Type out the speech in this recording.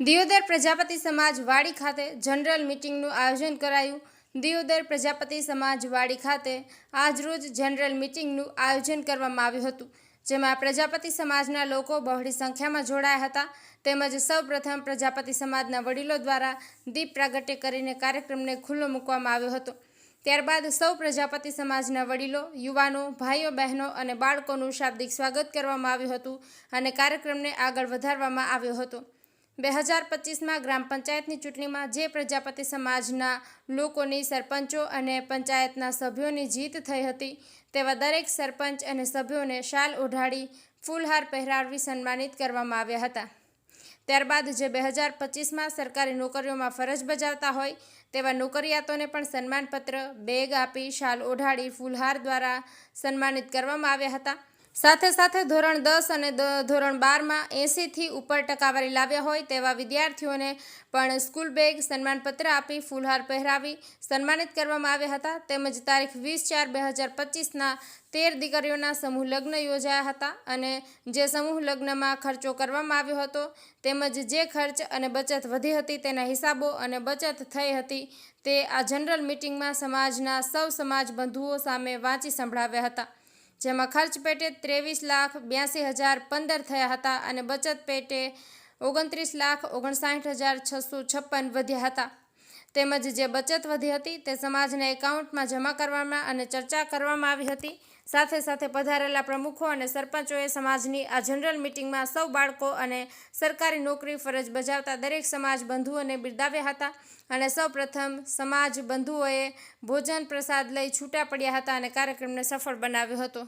દિયોદર પ્રજાપતિ સમાજ વાડી ખાતે જનરલ મીટિંગનું આયોજન કરાયું। દિયોદર પ્રજાપતિ સમાજ વાડી ખાતે આજરોજ જનરલ મીટિંગનું આયોજન કરવામાં આવ્યું હતું, જેમાં પ્રજાપતિ સમાજના લોકો બહોળી સંખ્યામાં જોડાયા હતા। તેમજ સૌપ્રથમ પ્રજાપતિ સમાજના વડીલો દ્વારા દીપ પ્રાગટ્ય કરીને કાર્યક્રમને ખુલ્લો મૂકવામાં આવ્યો હતો। ત્યારબાદ સૌ પ્રજાપતિ સમાજના વડીલો, યુવાનો, ભાઈઓ બહેનો અને બાળકોનું શાબ્દિક સ્વાગત કરવામાં આવ્યું હતું અને કાર્યક્રમને આગળ વધારવામાં આવ્યો હતો। 2025માં ગ્રામ પંચાયતની ચૂંટણીમાં જે પ્રજાપતિ સમાજના લોકોની સરપંચો અને પંચાયતના સભ્યોની જીત થઈ હતી, તેવા દરેક સરપંચ અને સભ્યોને શાલ ઓઢાડી ફૂલહાર પહેરાવી સન્માનિત કરવામાં આવ્યા હતા। ત્યારબાદ જે 2025માં સરકારી નોકરીઓમાં ફરજ બજાવતા હોય તેવા નોકરિયાતોને પણ સન્માનપત્ર, બેગ આપી શાલ ઓઢાડી ફૂલહાર દ્વારા સન્માનિત કરવામાં આવ્યા હતા। સાથે સાથે ધોરણ 10 અને ધોરણ 12માં 80થી ઉપર ટકાવારી લાવ્યા હોય તેવા વિદ્યાર્થીઓને પણ સ્કૂલ બેગ, સન્માનપત્ર આપી ફૂલહાર પહેરાવી સન્માનિત કરવામાં આવ્યા હતા। તેમજ તારીખ 20/4/2025ના 13 દીકરીઓના સમૂહ લગ્ન યોજાયા હતા અને જે સમૂહ લગ્નમાં ખર્ચો કરવામાં આવ્યો હતો તેમજ જે ખર્ચ અને બચત વધી હતી તેના હિસાબો અને બચત થઈ હતી તે આ જનરલ મીટિંગમાં સમાજના સૌ સમાજ બંધુઓ સામે વાંચી સંભળાવ્યા હતા, જેમાં ખર્ચ પેટે 23,82,015 થયા હતા અને બચત પેટે 29,59,656 વધ્યા હતા। તેમજ જે બચત વધી હતી તે સમાજના એકાઉન્ટમાં જમા કરવામાં અને ચર્ચા કરવામાં આવી હતી। સાથે સાથે પધારેલા પ્રમુખો અને સરપંચોએ સમાજની આ જનરલ મીટિંગમાં સૌ બાળકો અને સરકારી નોકરી ફરજ બજાવતા દરેક સમાજ બંધુઓને બિરદાવ્યા હતા અને સૌ પ્રથમ સમાજ બંધુઓએ ભોજન પ્રસાદ લઈ છૂટા પડ્યા હતા અને કાર્યક્રમને સફળ બનાવ્યો હતો।